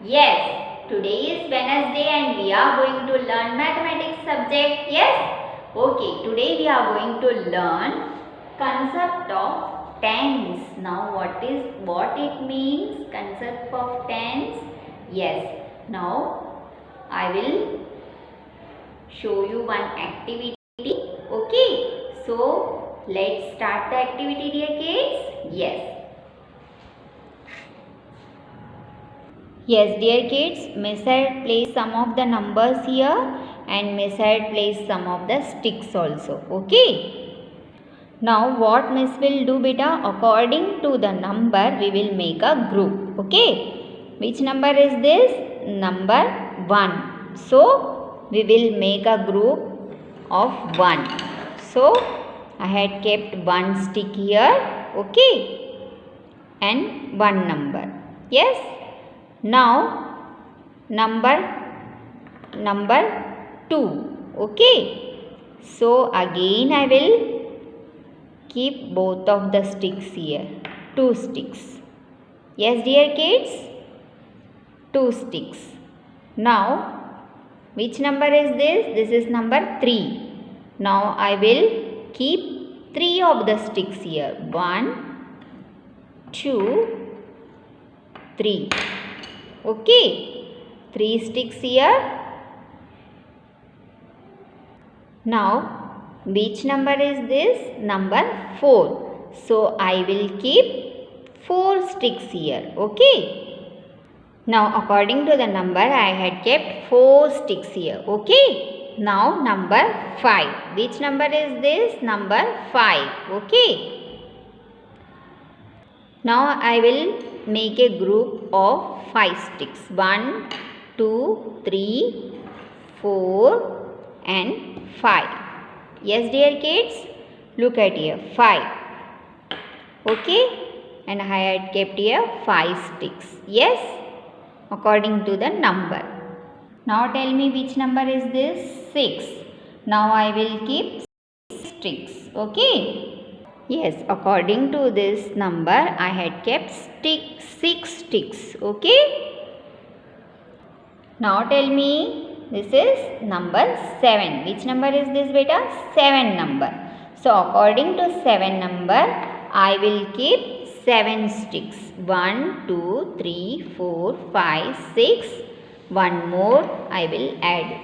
Yes, today is Wednesday and we are going to learn mathematics subject. Yes? Okay, today we are going to learn concept of tens. Now what it means? Concept of tens? Yes. Now I will show you one activity. Okay. So let's start the activity, dear kids. Yes. Yes, dear kids, Miss had placed some of the numbers here and Miss had placed some of the sticks also. Okay. Now what Miss will do, beta? According to the number, we will make a group. Okay. Which number is this? Number 1. So we will make a group of 1. So I had kept one stick here. Okay. And one number. Yes. Now number 2. Okay. So again I will keep both of the sticks here. 2 sticks. Yes, dear kids. 2 sticks. Now which number is this? This is number 3. Now I will keep 3 of the sticks here. 1, 2, 3. Okay, 3 sticks here. Now, which number is this? Number 4. So, I will keep 4 sticks here. Okay. Now, according to the number, I had kept 4 sticks here. Okay. Now, number 5. Which number is this? Number 5. Okay. Now, I will make a group of 5 sticks. 1, 2, 3, 4 and 5. Yes, dear kids, look at here, 5. Okay, and I had kept here 5 sticks. Yes, according to the number. Now tell me which number is this? 6. Now I will keep 6 sticks. Okay. Yes, according to this number, I had kept 6 sticks. Okay. Now tell me, this is number 7. Which number is this, beta? 7 number. So according to 7 number, I will keep 7 sticks. 1, 2, 3, 4, 5, 6. One more I will add.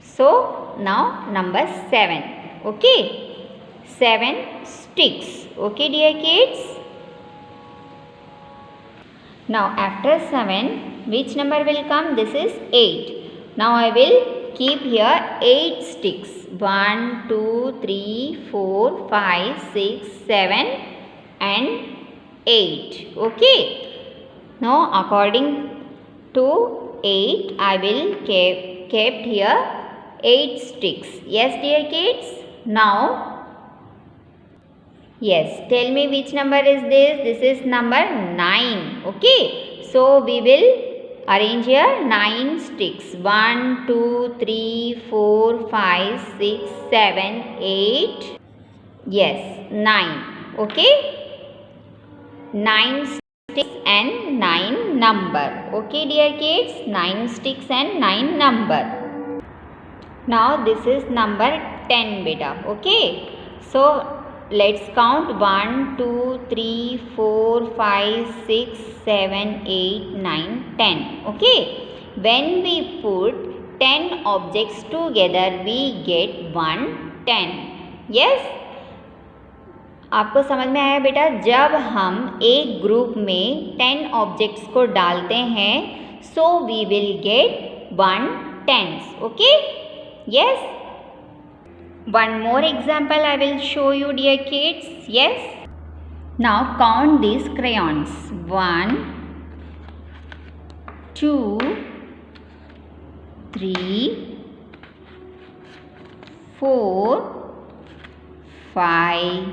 So now number 7. Okay. 7 sticks. Okay, dear kids. Now after 7, which number will come? This is 8. Now I will keep here 8 sticks. 1, 2, 3, 4, 5, 6, 7 and 8. Okay. Now according to 8, I will kept here 8 sticks. Yes, dear kids. Now yes, tell me which number is this? This is number 9. Okay. So we will arrange here 9 sticks. 1, 2, 3, 4, 5, 6, 7, 8. Yes, 9. Okay. 9 sticks and 9 number. Okay, dear kids. 9 sticks and 9 number. Now this is number 10, beta. Okay. So let's count 1, 2, 3, 4, 5, 6, 7, 8, 9, 10. Okay. When we put 10 objects together, we get 1 10. Yes. आपको समझ में आया बेटा? जब हम एक group में 10 objects को डालते हैं, so we will get 1 tens. Okay. Yes. One more example I will show you, dear kids. Yes. Now count these crayons. 1, 2, 3, 4, 5,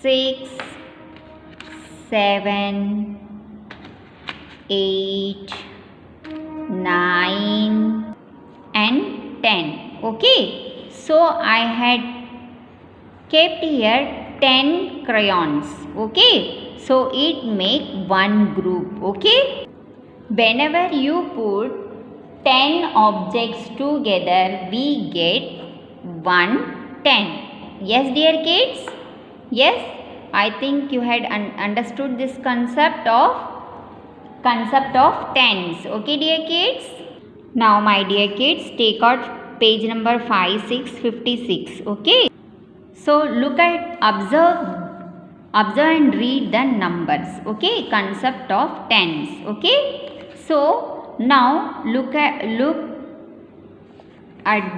6, 7, 8, 9 and 10. Okay. So I had kept here 10 crayons. Okay. So it make one group. Okay. whenever you put 10 objects together, we get 110. Yes, dear kids? Yes, I think you had understood this concept of tens. Okay, dear kids? Now, my dear kids, take out page number 5656. Okay? So, look at, observe and read the numbers. Okay? Concept of tens. Okay? So, now look at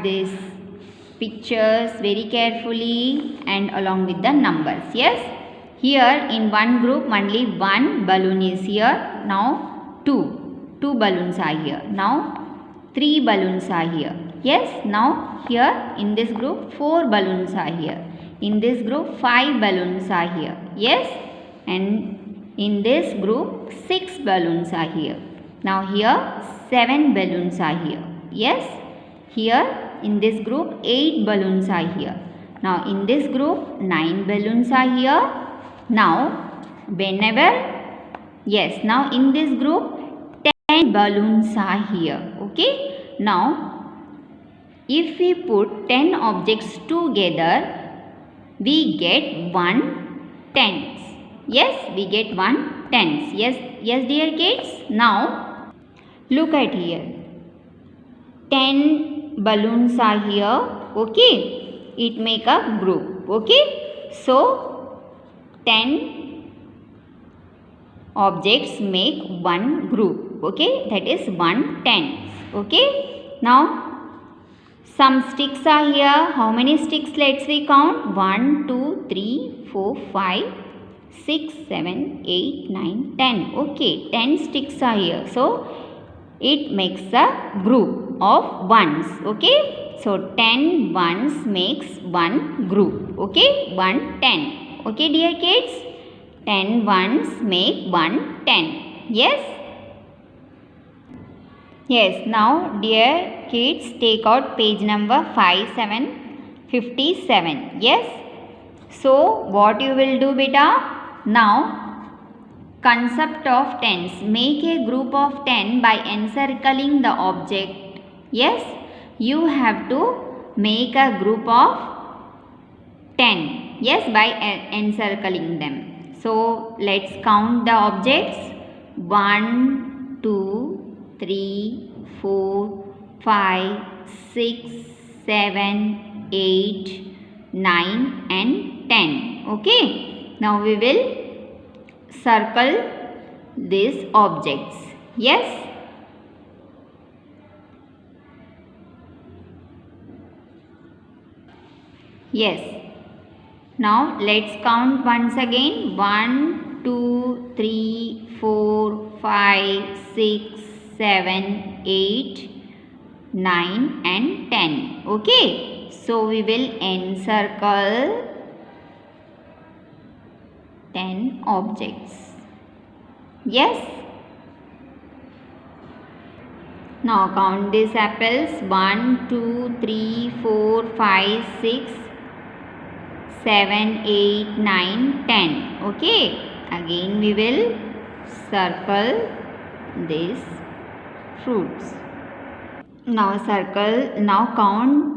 these pictures very carefully and along with the numbers. Yes? Here in one group only one balloon is here. Now two balloons are here. Now 3 balloons are here. Yes, now here in this group 4 balloons are here. In this group 5 balloons are here. Yes, and in this group 6 balloons are here. Now here 7 balloons are here. Yes, here in this group 8 balloons are here. Now in this group 9 balloons are here. Now whenever, yes, now in this group 10 balloons are here. Okay, now if we put 10 objects together, we get 1 tens. Yes, we get 1 tens. Yes, dear kids. Now look at here, 10 balloons are here. Okay, it make a group. Okay, so 10 objects make one group. Okay, that is 1 tens. Okay, now some sticks are here. How many sticks? Let's we count. 1, 2, 3, 4, 5, 6, 7, 8, 9, 10. Okay, 10 sticks are here. So it makes a group of ones. Okay, so 10 ones makes one group. Okay, 1 10. Okay, dear kids, 10 ones make 1 10. Yes. Yes, now dear kids, take out page number 5757. Yes. So what you will do, beta? Now concept of tens. Make a group of 10 by encircling the object. Yes, you have to make a group of 10. Yes, by encircling them. So let's count the objects. 1, 2, 3, 4, 5, 6, 7, 8, 9 and 10. Okay. Now we will circle these objects. Yes. Yes. Now let's count once again. 1, 2, 3, 4, 5, 6, 7, 8, 9 and 10. Okay. So we will encircle 10 objects. Yes. Now count these apples. 1, 2, 3, 4, 5, 6, 7, 8, 9, 10. Okay. Again we will circle these fruits. Now circle. Now count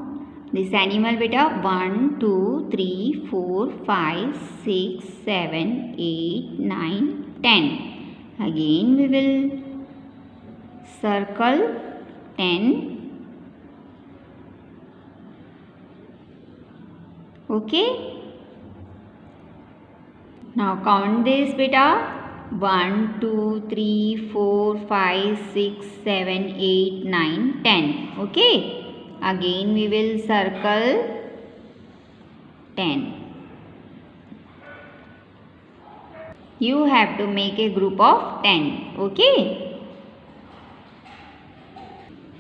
this animal, beta. 1, 2, 3, 4, 5, 6, 7, 8, 9, 10. Again we will circle 10. Okay. Now count this, beta. 1, 2, 3, 4, 5, 6, 7, 8, 9, 10. Okay. Again we will circle 10. You have to make a group of 10. Okay.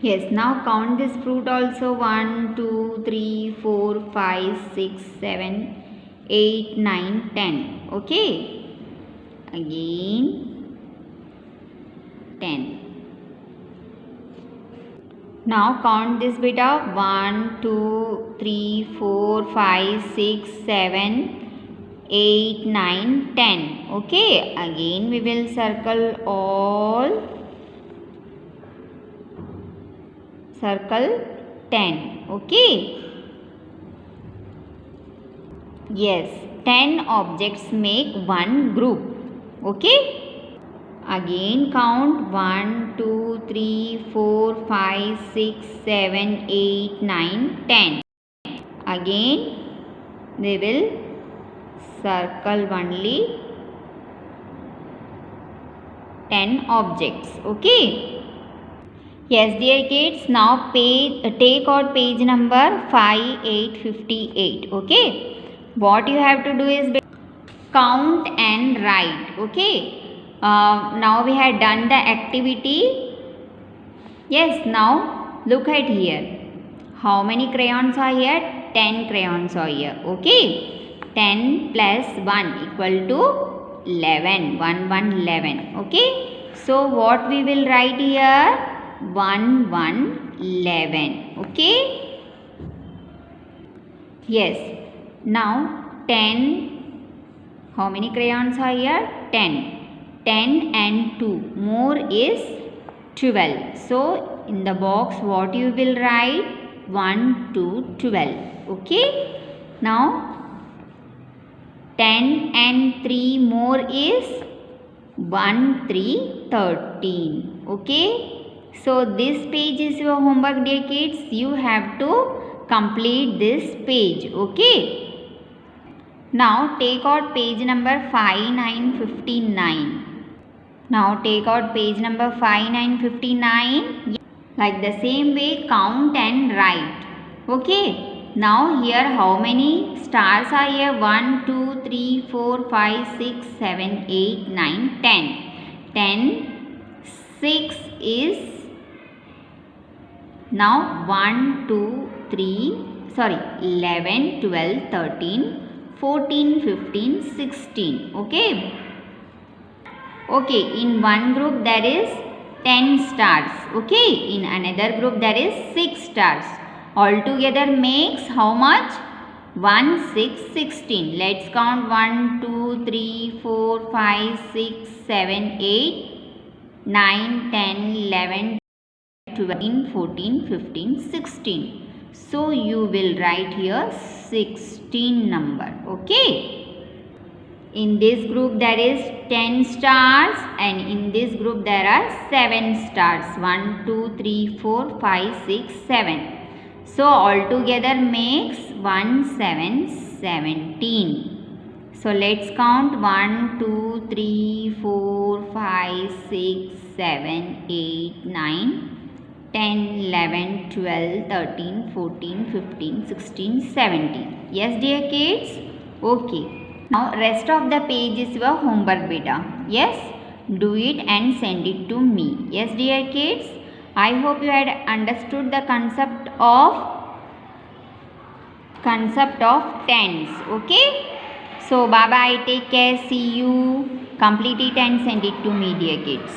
Yes, now count this fruit also. 1, 2, 3, 4, 5, 6, 7, 8, 9, 10. Okay. Again 10. Now count this, beta. 1, 2, 3, 4, 5, 6, 7, 8, 9, 10. Okay. Again we will circle all circle 10. Okay. Yes, 10 objects make one group. Okay. Again count 1, 2, 3, 4, 5, 6, 7, 8, 9, 10. Again we will circle only 10 objects. Okay. Yes dear kids, now take out page number 5858. Okay. What you have to do is count and write. Okay. Now we have done the activity. Yes, now look at here. How many crayons are here? 10 crayons are here. Okay. 10 plus 1 equal to 11. 1, 1, 11. Okay. So what we will write here? 1, 1, 11. Okay. Yes. Now 10. How many crayons are here? 10. 10 and 2. More is 12. So in the box what you will write? 1 to 12. Okay. Now 10 and 3 more is 1, 3, 13. Okay. So this page is your homework dear kids. You have to complete this page. Okay. Now take out page number 5959. Now take out page number 5959. Like the same way count and write. Okay. Now here how many stars are here? 1, 2, 3, 4, 5, 6, 7, 8, 9, 10. 10. 6 is now 1, 2, 3, 11, 12, 13, 14, 15, 16. Okay. Okay. In one group there is 10 stars. Okay. In another group there is 6 stars. Altogether makes how much? 1, 6, 16. Let's count 1, 2, 3, 4, 5, 6, 7, 8, 9, 10, 11, 12, 14, 15, 16. So you will write here 16 number. Okay. In this group there is 10 stars and in this group there are 7 stars. 1, 2, 3, 4, 5, 6, 7. So altogether makes 1, 7, 17. So let's count 1, 2, 3, 4, 5, 6, 7, 8, 9, 10, 11, 12, 13, 14, 15, 16, 17. Yes dear kids? Okay. Now rest of the page is your homework beta. Yes? Do it and send it to me. Yes dear kids? I hope you had understood the concept of tens. Okay? So bye bye. Take care. See you. Complete it and send it to me dear kids.